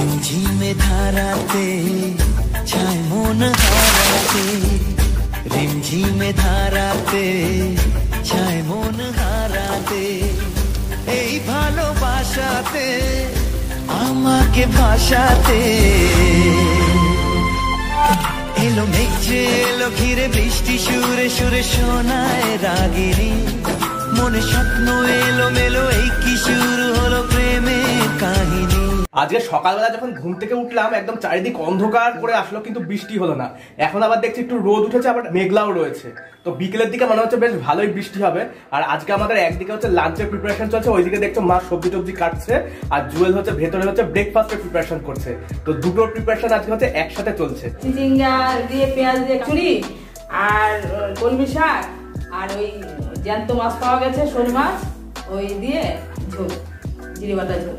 রিমঝিমে ধারাতে ছায় মন হারাতে, রিমঝিমে ধারাতে ছায় মন হারাতে, এই ভালোবাসাতে আমাকে ভাসাতে। এলো মেঘ যে এলো ঘিরে বৃষ্টি সুরে সুরে শোনায় রাগিনী, মনে স্বপ্ন এলো মেলো, এই কি শুরু হলো প্রেমের কাহিনী। আজকে সকালবেলা যখন ঘুম থেকে উঠলাম একদম চারিদিক অন্ধকার করে আসলো, কিন্তু বৃষ্টি হলো না। এখন আবার দেখছি একটু রোদ উঠেছে, আবার মেঘলাও রয়েছে। তো বিকেলের দিকে মনে হচ্ছে বেশ ভালোই বৃষ্টি হবে। আর আজকে আমাদের একদিকে হচ্ছে লাঞ্চের প্রিপারেশন চলছে, ওইদিকে দেখছো মা সবজি টবজি কাটছে, আর জুয়েল হচ্ছে ভেতরে হচ্ছে ব্রেকফাস্টের প্রিপারেশন করছে। তো দুটোর প্রিপারেশন আজকে হচ্ছে একসাথে চলছে। চিচিঙ্গা দিয়ে পেঁয়াজ দিয়ে চুরি আর কলমি শাক আর ওই জ্যান্ত মাছ পাওয়া গেছে, শোল মাছ, ওই দিয়ে ঝোল, জিরে বাটা ঝোল।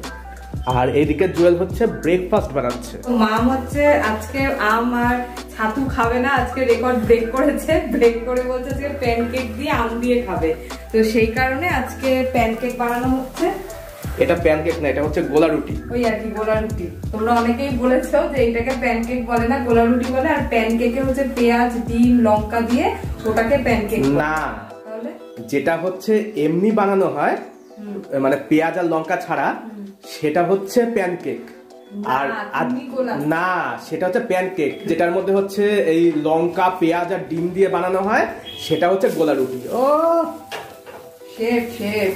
আর এইদিকে জুয়েল হচ্ছে ব্রেকফাস্ট বানাচ্ছে। মাম হচ্ছে আজকে আম আর ছাতু খাবে না, আজকে রেকর্ড ব্রেক করেছে, ব্রেক করে বলছে আজকে প্যানকেক দিয়ে আম দিয়ে খাবে। তো সেই কারণে আজকে প্যানকেক বানানো হচ্ছে। এটা প্যানকেক না, এটা হচ্ছে গোলা রুটি। ওই আর কি গোলা রুটি। তোমরা অনেকেই বলেছো যে এটাকে প্যানকেক বলে না, গোলা রুটি বলে। আর প্যানকেকে হচ্ছে পেঁয়াজ ডিম লঙ্কা দিয়ে ওটাকে প্যানকেক না, যেটা হচ্ছে এমনি বানানো হয় মানে পেঁয়াজ আর লঙ্কা ছাড়া, সেটা হচ্ছে প্যানকেক। আর না, সেটা হচ্ছে প্যানকেক যেটার মধ্যে হচ্ছে এই লঙ্কা পেঁয়াজ আর ডিম দিয়ে বানানো হয়, সেটা হচ্ছে গোলা রুটি। ও শেফ শেফ।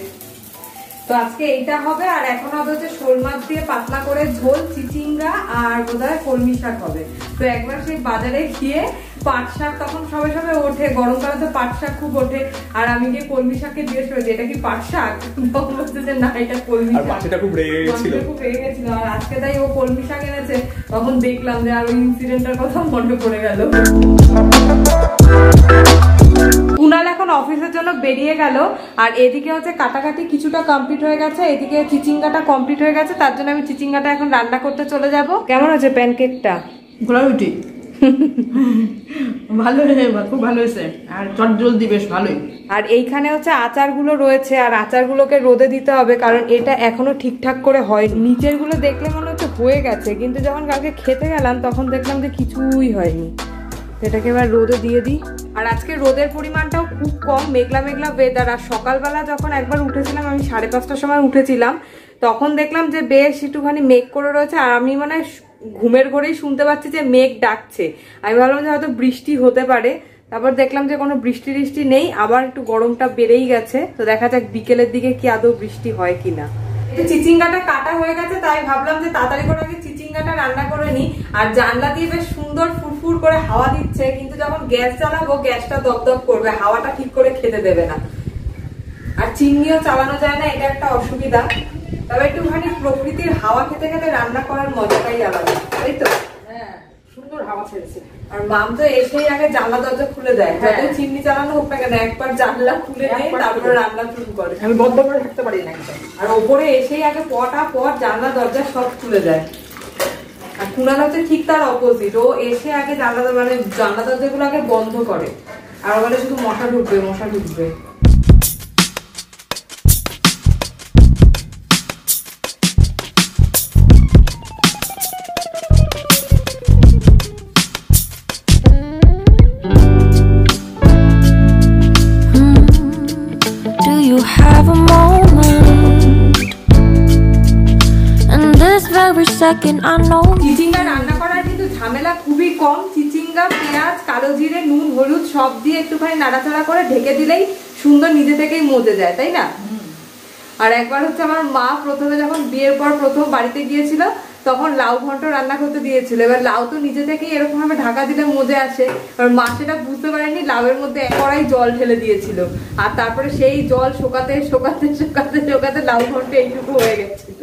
তো আজকে এইটা হবে। আর এখন হবে হচ্ছে শোল মাছ দিয়ে পাতলা করে ঝোল, চিচিঙ্গা আর বোধহয় কলমি শাক হবে। তো একবার সেই বাজারে গিয়ে পাট শাক তখন সবে সবে ওঠে, গরমকালে তো পাট শাক খুব ওঠে। আর আমি গিয়ে কলমি শাককে জিজ্ঞেস করেছি এটা কি পাট শাক, তখন বলছে যে না এটা কলমি শাক। মাছটা খুব রেগে গেছিল, খুব রেগে গেছিল। আর আজকে তাই ও কলমি শাক এনেছে, তখন দেখলাম যে আর ওই ইনসিডেন্টের কথা মনে পড়ে গেল। কুনাল এখন অফিসের জন্য বেরিয়ে গেল। আর এদিকে হচ্ছে কাটাকাটি কিছুটা কমপ্লিট হয়ে গেছে, এদিকে চিচিঙ্গাটা কমপ্লিট হয়ে গেছে। তার জন্য আমি চিচিঙ্গাটা এখন রান্না করতে চলে যাব। কেমন আছে প্যানকেকটা? গোলা রুটি ভালো হয়েছে, খুব ভালো হয়েছে। আর চট জলদি বেশ ভালোই। আর এইখানে হচ্ছে আচারগুলো রয়েছে, আর আচারগুলোকে রোদে দিতে হবে, কারণ এটা এখনো ঠিকঠাক করে হয়। নিচের গুলো দেখলে মনে হচ্ছে হয়ে গেছে, কিন্তু যখন কালকে খেতে গেলাম তখন দেখলাম যে কিছুই হয়নি। এটাকে এবার রোদে দিয়ে দিই। আর আজকে রোদের পরিমাণটাও খুব কম, মেঘলা মেঘলা ওয়েদার। আর সকালবেলা যখন একবার উঠেছিলাম, আমি 5:30টার সময় উঠেছিলাম, তখন দেখলাম যে বেশ একটুখানি মেঘ করে রয়েছে। আর আমি মানে ঘুমের ঘরেই শুনতে পাচ্ছি যে মেঘ ডাকছে। আমি ভাবলাম যে হয়তো বৃষ্টি হতে পারে, তারপর দেখলাম যে কোনো বৃষ্টি টিষ্টি নেই, আবার একটু গরমটা বেড়েই গেছে। তো দেখা যাক বিকেলের দিকে কি আদৌ বৃষ্টি হয় কিনা। চিচিঙ্গাটা কাটা হয়ে গেছে, তাই ভাবলাম যে তাড়াতাড়ি করে আগে চিচিঙ্গাটা রান্না করে নিই। আর জানলা দিয়ে বেশ সুন্দর ফুরফুর করে হাওয়া দিচ্ছে, কিন্তু যখন গ্যাস জ্বালাবো গ্যাসটা দপদপ করবে, হাওয়াটা ঠিক করে খেতে দেবে না। আর চিমনিও চালানো যায় না, এটা একটা অসুবিধা। তবে একটুখানি প্রকৃতির হাওয়া খেতে খেতে রান্না করার মজাটাই আলাদা, তাই তো? হ্যাঁ, সুন্দর হাওয়া ছেড়েছে। আর মাম তো এসেই আগে জানলা দরজা খুলে দেয়, যত চিমনি চালানো হোক না কেন একবার জানলা খুলে দেয়, তারপরে রান্না শুরু করে। আমি বদ্ধ করে থাকতে পারি না। আর ওপরে এসেই আগে পটা পট জানলা দরজা সব খুলে দেয়। আর কুনাল হচ্ছে ঠিক তার অপোজিট, ও এসে আগে জানলা দরজাগুলো আগে বন্ধ করে, আর বলে শুধু মশা ঢুকবে মশা ঢুকবে। চিচিঙ্গা রান্না করার কিন্তু ঝামেলা খুবই কম। চিচিঙ্গা পেঁয়াজ কালো জিরে নুন হলুদ সব দিয়ে একটুখানি নাড়াচাড়া করে ঢেকে দিলেই সুন্দর নিজে থেকেই মজে যায়, তাই না? আর একবার হচ্ছে আমার মা প্রথমে যখন বিয়ের পর প্রথম বাড়িতে গিয়েছিল, তখন লাউ ঘন্ট রান্না করতে দিয়েছিল। এবার লাউ তো নিজে থেকেই এরকম ভাবে ঢাকা দিলে মজে আসে, আর মা সেটা বুঝতে পারেনি, লাউয়ের মধ্যে এক কড়াই জল ঢেলে দিয়েছিল। আর তারপরে সেই জল শোকাতে শোকাতে শোকাতে শোকাতে লাউ ঘন্ট এইটুকু হয়ে গেছিল।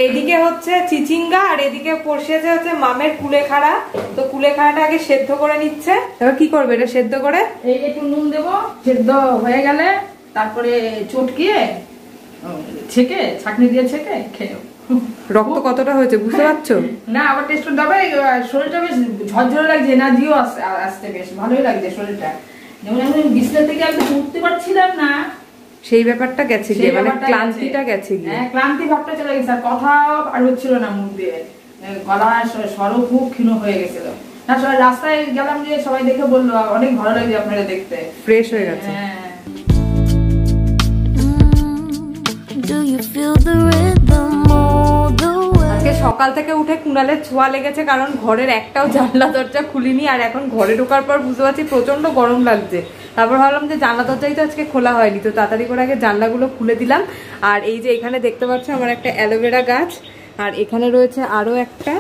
এদিকে হচ্ছে চিচিঙ্গা আর এদিকে বসিয়েছে হচ্ছে মামের কুলেখাড়া। তো কুলেখাড়াটা আগে সেদ্ধ করে নিচ্ছে। এবার কি করবে এটা সেদ্ধ করে? এই একটু নুন দেবো, সেদ্ধ হয়ে গেলে তারপরে চটকিয়ে ছেঁকে ছাঁকনি দিয়ে ছেঁকে খেয়ে। রক্ত কতটা হয়েছে বুঝতে পারছো? না আবার টেস্ট করতে হবে। শরীরটা বেশ ঝরঝরে লাগছে, এনার্জিও আসতে বেশ ভালোই লাগছে শরীরটা। যেমন আমি বিছানা থেকে আমি উঠতে পারছিলাম না, সেই ব্যাপারটা গেছে গিয়ে, মানে ক্লান্তিটা গেছে গিয়ে। হ্যাঁ, ক্লান্তি ভাবটা চলে গেছে, আর কথা আর হচ্ছিল না মুখ দিয়ে। গলার স্বরও খুব ক্ষীণ হয়ে গেছিল। না রাস্তায় গেলাম যে সবাই দেখে বললো অনেক ভালো লাগছে আপনারা দেখতে, ফ্রেশ হয়ে গেছে। আজকে সকাল থেকে উঠে কুণালের ছোঁয়া লেগেছে, কারণ ঘরের একটাও জানলা দরজা খুলিনি, আর এখন ঘরে ঢোকার পর বুঝতে পারছি প্রচন্ড গরম লাগছে। তারপর ভাবলাম যে জানলা দরজাই তো আজকে খোলা হয়নি, তো তাড়াতাড়ি করে আগে জানলাগুলো খুলে দিলাম। আর এই যে এখানে দেখতে পাচ্ছ আমার একটা অ্যালোভেরা গাছ, আর এখানে রয়েছে আরো একটা।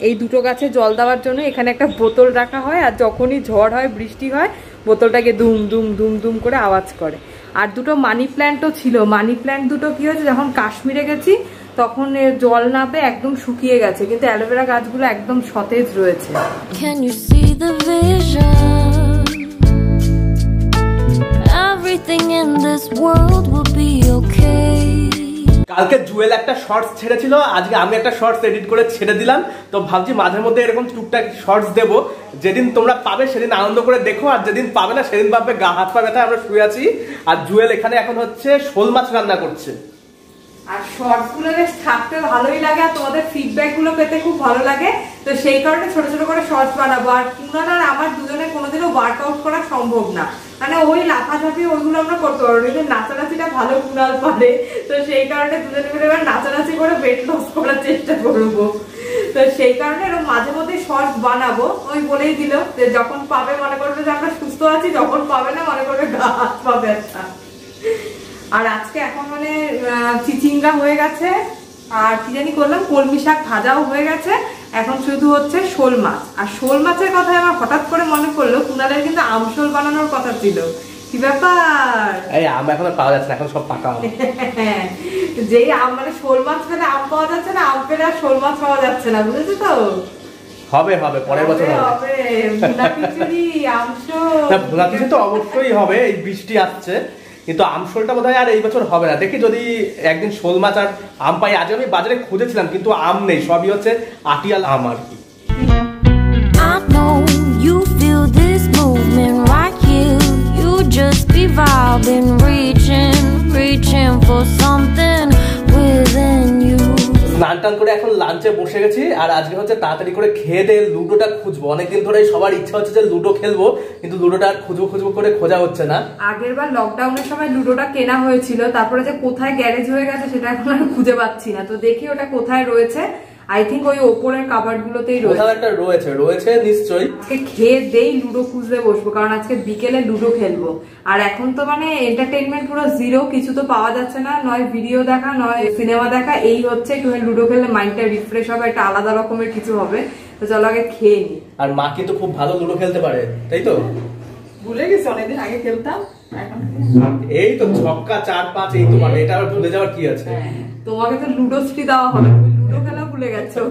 এই দুটো গাছে জল দেওয়ার জন্য এখানে একটা বোতল রাখা হয়, আর যখনই ঝড় হয় বৃষ্টি হয় বোতলটাকে দুম দুম দুম দুম করে আওয়াজ করে। আর দুটো মানি প্ল্যান্টও ছিল, মানি প্ল্যান্ট দুটো কি হয়েছে যখন কাশ্মীরে গেছি তখন জল না পেয়ে একদম শুকিয়ে গেছে, কিন্তু অ্যালোভেরা গাছগুলো একদম সতেজ রয়েছে। Can you see the vision? Everything in this world will be okay. কালকে জুয়েল একটা শর্টস ছেড়েছিল, আজকে আমি একটা শর্টস এডিট করে ছেড়ে দিলাম। তো ভাবছি মাঝে মধ্যে এরকম টুকটাক শর্টস দেবো, যেদিন তোমরা পাবে সেদিন আনন্দ করে দেখো, আর যেদিন পাবে না সেদিন ভাববে গা হাত পা ব্যথা আমরা শুয়ে আছি। আর জুয়েল এখানে এখন হচ্ছে শোল মাছ রান্না করছে। আর শর্টস গুলো বেশ থাকতে ভালোই লাগে, আর তোমাদের ফিডব্যাক গুলো পেতে খুব ভালো লাগে, তো সেই কারণে ছোট ছোট করে শর্টস বানাবো। আর কুণাল আর আমার দুজনের কোনোদিনও ওয়ার্কআউট করা সম্ভব না, মানে ওই লাফাঝাপি ওইগুলো আমরা করতে পারবো, কিন্তু নাচানাচিটা ভালো কুণাল পারে, তো সেই কারণে দুজনে মিলে এবার নাচানাচি করে ওয়েট লস করার চেষ্টা করবো। তো সেই কারণে এরকম মাঝে মধ্যে শর্টস বানাবো, ওই বলেই দিল যে যখন পাবে মনে করবে যে আমরা সুস্থ আছি, যখন পাবে না মনে করবে গা হাত পা ব্যথা। আর আজকে এখন মানে চিচিঙ্গা হয়ে গেছে, আর কি জানি করলাম কলমি শাক ভাজাও হয়ে গেছে, এখন শুধু হচ্ছে শোল মাছ। আর শোল মাছের কথা আমার হঠাৎ করে মনে পড়লো কুণালের কিন্তু আমশোল বানানোর কথা ছিল, কি ব্যাপার? এই আম এখন পাওয়া যাচ্ছে না, এখন সব পাকা আম। যেই আম মানে শোল মাছ পেলে আম পাওয়া যাচ্ছে না, আম পেলে আর শোল মাছ পাওয়া যাচ্ছে না, বুঝেছো তো? হবে হবে পরের বছর হবে ভুনা খিচুড়ি আমশোল। না ভুনা খিচুড়ি তো অবশ্যই হবে, এই বৃষ্টি আসছে, কিন্তু আমশোলটা বোধহয় আর এই বছর হবে না। দেখি যদি একদিন শোল মাছ আর আম পাই। আজ আমি বাজারে খুঁজেছিলাম কিন্তু আম নেই, সবই হচ্ছে আটিয়াল আম আর কি। I know you feel this movement right here. You just be vibing, reaching for something within you. স্নান টান করে এখন লাঞ্চে বসে গেছি, আর আজকে হচ্ছে তাড়াতাড়ি করে খেয়ে দিয়ে লুডোটা খুঁজবো। অনেকদিন ধরে সবার ইচ্ছা হচ্ছে যে লুডো খেলবো, কিন্তু লুডোটা আর খুঁজবো করে খোঁজা হচ্ছে না। আগের বার লকডাউনের সময় লুডোটা কেনা হয়েছিল, তারপরে যে কোথায় গ্যারেজ হয়ে গেছে সেটা এখন আর খুঁজে পাচ্ছি না, তো দেখি ওটা কোথায় রয়েছে। আই থিঙ্ক ওই ওপরের কাবার্ড গুলোতেই রয়েছে নিশ্চয়ই। আজকে খেয়ে দেই লুডো খুঁজতে বসবো, কারণ আজকে বিকেলে লুডো খেলবো। আর এখন তো মানে এন্টারটেইনমেন্ট পুরো জিরো, কিছু তো পাওয়া যাচ্ছে না, নয় ভিডিও দেখা নয় সিনেমা দেখা, এই হচ্ছে একটু লুডো খেললে মাইন্ডটা রিফ্রেশ হবে, একটা আলাদা রকমের কিছু হবে। তো চলো আগে খেয়ে নি। আর মা কিন্তু খুব ভালো লুডো খেলতে পারে, তাই তো? ভুলে গেছি, অনেকদিন আগে খেলতাম, এখন এই তো ছক্কা 4-5 এই তো মানে, এটা আর ভুলে যাওয়ার কি আছে? তোমাকে তো লুডো স্ট্রি দেওয়া হবে, তুমি লুডো খেলা ভুলে গেছো।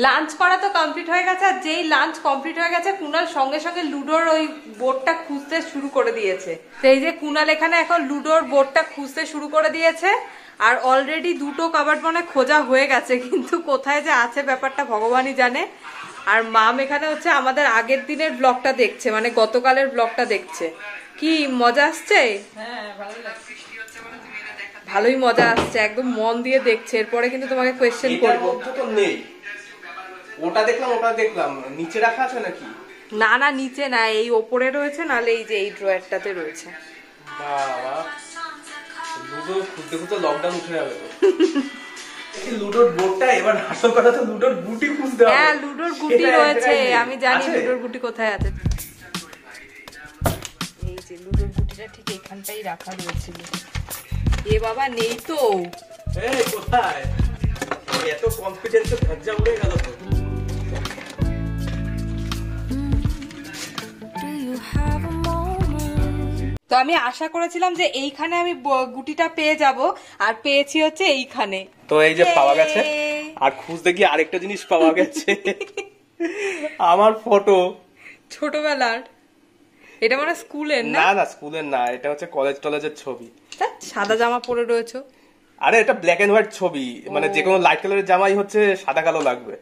লাঞ্চ করা তো কমপ্লিট হয়ে গেছে, আর যেই লাঞ্চ কমপ্লিট হয়ে গেছে কুণাল সঙ্গে সঙ্গে লুডোর ওই বোর্ডটা খুঁজতে শুরু করে দিয়েছে। সেই যে কুণাল এখানে এখন লুডোর বোর্ডটা খুঁজতে শুরু করে দিয়েছে, আর অলরেডি দুটো কাবার্ড মানে খোঁজা হয়ে গেছে, কিন্তু কোথায় যে আছে ব্যাপারটা ভগবানই জানে। আর মাম এখানে হচ্ছে আমাদের আগের দিনের ব্লগটা দেখছে, মানে গতকালের ব্লগটা দেখছে। কি মজা আসছে? হ্যাঁ ভালো লাগছে, ভালোই মজা আসছে, একদম মন দিয়ে দেখছে। এরপরে কিন্তু তোমাকে কোয়েশ্চেন করবো। তো নেই, ওটা দেখলাম নিচে রাখা আছে নাকি? না না নিচে না, এই ওপরে রয়েছে, নালে এই যে এই ড্রয়ারটাতে রয়েছে। বাবা লুডো খুঁজতে লকডাউন উঠে যাবে তো। লুডোর বোর্ডটা এবার আসল কথা তো লুডোর গুটি খুঁজতে হবে। হ্যাঁ লুডোর গুটি রয়েছে, আমি জানি লুডোর গুটি কোথায় আছে। এই যে লুডোর গুটিটা ঠিক এখানটাই রাখা রয়েছিল। এ বাবা নেই তো। এই কোথায়? এত কনফিডেন্সে ধাজ্জা উড়ে গেল তো। তো আমি আশা করেছিলাম যে এইখানে আমি গুটিটা পেয়ে যাব, আর পেয়েছি হচ্ছে এইখানে। তো এই যে পাওয়া গেছে, আর খুঁজতে গিয়ে আরেকটা জিনিস পাওয়া গেছে, আমার ফটো ছোটবেলার। এটা মানে স্কুলের না? না স্কুলের না, এটা হচ্ছে কলেজের ছবি। সাদা জামা পরে রয়েছে। আরে এটা ব্ল্যাক এন্ড হোয়াইট ছবি, মানে যে কোনো লাইট কালারের জামাই হচ্ছে সাদা কালো লাগবে।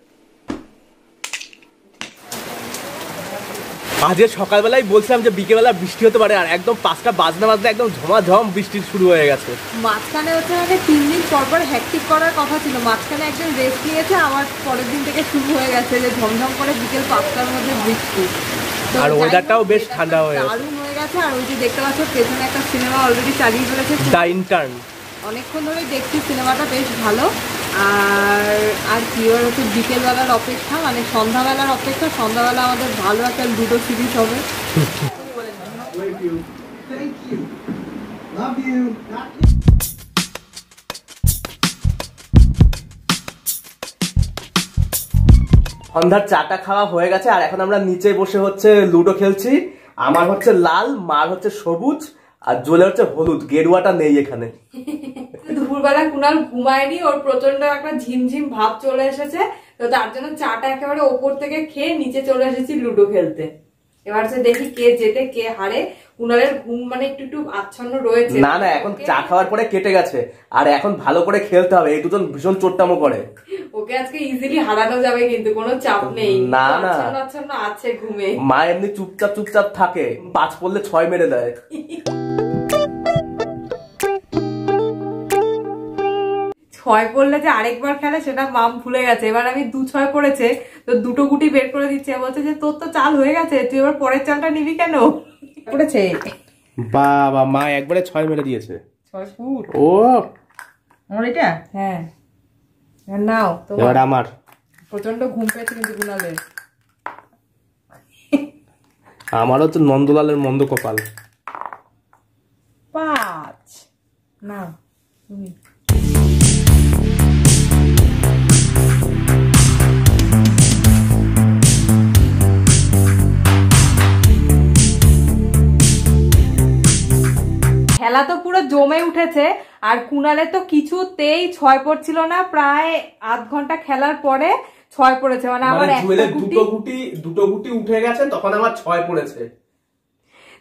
আজকে সকালবেলায় বলছিলাম যে বিকেলবেলা বৃষ্টি হতে পারে, আর একদম 5টা বাজনা একদম ঝমাঝম বৃষ্টি শুরু হয়ে গেছে। মাঝখানে হচ্ছে মানে 3 দিন পর হ্যাকটিক করার কথা ছিল, মাঝখানে একদিন রেস্ট নিয়েছে, আবার পরের দিন থেকে শুরু হয়ে গেছে যে ঝমঝম করে বিকেল 5টার মধ্যে বৃষ্টি। আর ওয়েদারটাও বেশ ঠান্ডা হয়ে গেছে, দারুণ হয়ে গেছে। আর ওই যে দেখতে পাচ্ছ পেছনে একটা সিনেমা অলরেডি চালিয়ে ফেলেছে, দ্য ইন্টার্ন। অনেকক্ষণ ধরেই দেখছি, সিনেমাটা বেশ ভালো। আর কি ওর হচ্ছে বিকেলবেলার অপেক্ষা, মানে সন্ধ্যাবেলার অপেক্ষা। সন্ধ্যাবেলা আমাদের ভালো একটা লুডো সিরিজ হবে। সন্ধ্যার চাটা খাওয়া হয়ে গেছে, আর এখন আমরা নিচে বসে হচ্ছে লুডো খেলছি। আমার হচ্ছে লাল, মার হচ্ছে সবুজ, আর জোলে হচ্ছে হলুদ। গেরুয়াটা নেই এখানে। দুপুরবেলা কুনাল ঘুমায়নি, ওর প্রচন্ড একটা ঝিমঝিম ভাব চলে এসেছে, তো তার জন্য চাটা একেবারে ওপর থেকে খেয়ে নিচে চলে এসেছি লুডো খেলতে। এবার দেখি কে জেতে কে হারে। কুনালের ঘুম মানে একটু একটু আচ্ছন্ন রয়েছে। না না, এখন চা খাওয়ার পরে কেটে গেছে, আর এখন ভালো করে খেলতে হবে। এই দুজন ভীষণ চোট্টামো করে। ওকে আজকে ইজিলি হারানো যাবে, কিন্তু কোনো চাপ নেই। না না, আচ্ছন্ন আছে ঘুমে। মা এমনি চুপচাপ চুপচাপ থাকে, 5 পড়লে 6 মেরে দেয়। 6 পড়লে যে আরেকবার খেলে সেটা মাম ভুলে গেছে। এবার আমি 2-6 পড়েছে, তো দুটো গুটি বের করে দিচ্ছে, বলছে যে তোর তো চাল হয়ে গেছে, তুই এবার পরের চালটা নিবি কেন? পড়েছে বাবা, মা একবারে 6 মেরে দিয়েছে। 6 ফুট। ও আমার এটা? হ্যাঁ নাও। এবার আমার প্রচন্ড ঘুম পেয়েছে কিন্তু গুনালের। আমারও তো নন্দলালের মন্দ কপাল। 5 না তুমি। খেলা তো পুরো জমে উঠেছে, আর কুনালে তো কিছুতেই 6 পড়ছিল না। প্রায় আধ ঘন্টা খেলার পরে 6 পড়েছে, মানে আমার দুটো গুটি উঠে গেছে, তখন আমার 6 পড়েছে।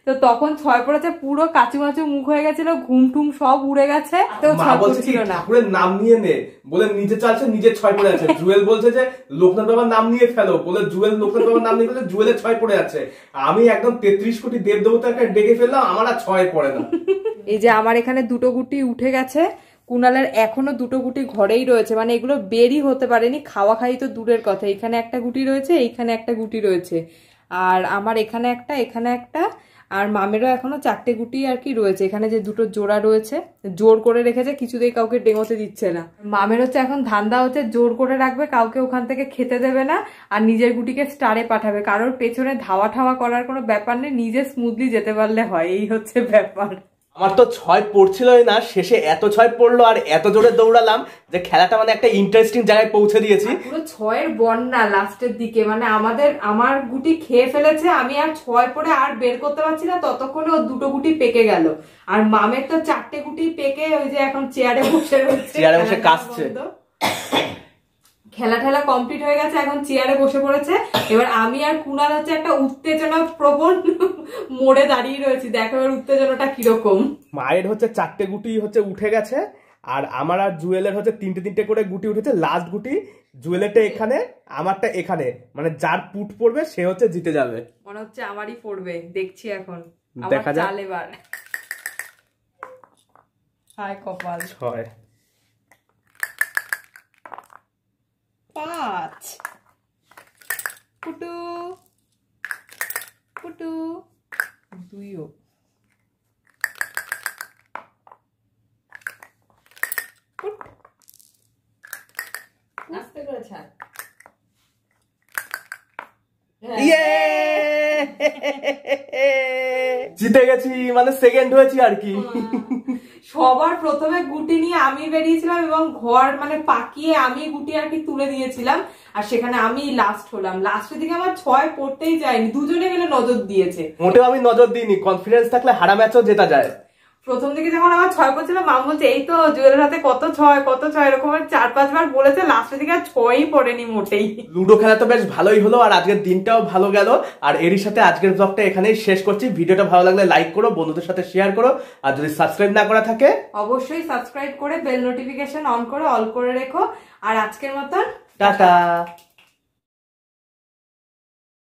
তো তখন 6 পড়েছে, পুরো কাচুমাচু মুখ হয়ে গেছিল, ঘুম টুম সব উড়ে গেছে। তো 6 পড়ছিল না। ঠাকুরের নাম নিয়ে নে বলে নিজে চালছে, নিজে 6 পড়ে আছে। জুয়েল বলছে যে লোকনাথ বাবার নাম নিয়ে ফেলো, বলে জুয়েল লোকনাথ বাবার নাম নিয়ে ফেলে, জুয়েলের 6 পড়ে আছে। আমি একদম 33 কোটি দেব দেবতাকে ডেকে ফেললাম, আমার আর 6 পড়ে না। এই যে আমার এখানে দুটো গুটি উঠে গেছে, কুনালের এখনো দুটো গুটি ঘরেই রয়েছে, মানে এগুলো বেরই হতে পারেনি। খাওয়া খাই তো দূরের কথা, এখানে একটা গুটি রয়েছে, এইখানে একটা গুটি রয়েছে, আর আমার এখানে একটা, এখানে একটা, আর মামেরও এখনো 4টে গুটি আর কি রয়েছে। এখানে যে দুটো জোড়া রয়েছে, জোর করে রেখেছে, কিছুতেই কাউকে ডেঙোতে দিচ্ছে না। মামের হচ্ছে এখন ধান্দা হচ্ছে জোর করে রাখবে, কাউকে ওখান থেকে খেতে দেবে না, আর নিজের গুটিকে স্টারে পাঠাবে। কারোর পেছনে ধাওয়া ঠাওয়া করার কোনো ব্যাপার নেই, নিজে স্মুথলি যেতে পারলে হয়, এই হচ্ছে ব্যাপার। আমার তো 6 পড়ছিলই না, শেষে এত 6 পড়লো, আর এত জোরে দৌড়ালাম যে খেলাটা মানে একটা ইন্টারেস্টিং জায়গায় পৌঁছে দিয়েছি। পুরো 6-এর বন্যা লাস্টের দিকে, মানে আমার গুটি খেয়ে ফেলেছে, আমি আর 6 পড়ে আর বের করতে পারছি না, ততক্ষণে ও দুটো গুটি পেকে গেল। আর মামের তো 4টে গুটি পেকে ওই যে এখন চেয়ারে বসে রয়েছে, চেয়ারে বসে কাঁদছে। খেলা ঠেলা কমপ্লিট হয়ে গেছে, এখন চেয়ারে বসে পড়েছে। এবার আমি আর কুনাল হচ্ছে একটা উত্তেজনা প্রবণ মোড়ে দাঁড়িয়ে রয়েছি, দেখো এবার উত্তেজনাটা কিরকম। মায়ের হচ্ছে 4টে গুটি হচ্ছে উঠে গেছে, আর আমার আর জুয়েলের হচ্ছে 3টে করে গুটি উঠেছে। লাস্ট গুটি জুয়েলেরটা এখানে, আমারটা এখানে, মানে যার পুট পড়বে সে হচ্ছে জিতে যাবে। মনে হচ্ছে আমারই পড়বে, দেখছি এখন দেখা যাক এবার। হায় কপাল। 6 5 পুটু পুটু 2 নাচতে করে ছাড়। জিতে গেছি, মানে সেকেন্ড হয়েছি আর কি। সবার প্রথমে গুটি নিয়ে আমি বেরিয়েছিলাম, এবং ঘর মানে পাকিয়ে আমি গুটি আর কি তুলে দিয়েছিলাম, আর সেখানে আমি লাস্ট হলাম। লাস্টের দিকে আমার 6 পড়তেই যায়নি, দুজনে মিলে নজর দিয়েছে। মোটেও আমি নজর দিইনি, কনফিডেন্স থাকলে হারা ম্যাচও জেতা যায়। প্রথম দিকে যখন আমার 6 পড়ছিল, মা বলছে এই তো জুয়েলের হাতে কত 6 এরকম 4-5 বার বলেছে, লাস্টের দিকে আর 6ই পড়েনি মোটেই। লুডো খেলা তো বেশ ভালোই হলো, আর আজকের দিনটাও ভালো গেল। আর এরই সাথে আজকের ব্লগটা এখানেই শেষ করছি। ভিডিওটা ভালো লাগলে লাইক করো, বন্ধুদের সাথে শেয়ার করো, আর যদি সাবস্ক্রাইব না করা থাকে অবশ্যই সাবস্ক্রাইব করে বেল নোটিফিকেশন অন করে অল করে রেখো। আর আজকের মতন টাটা।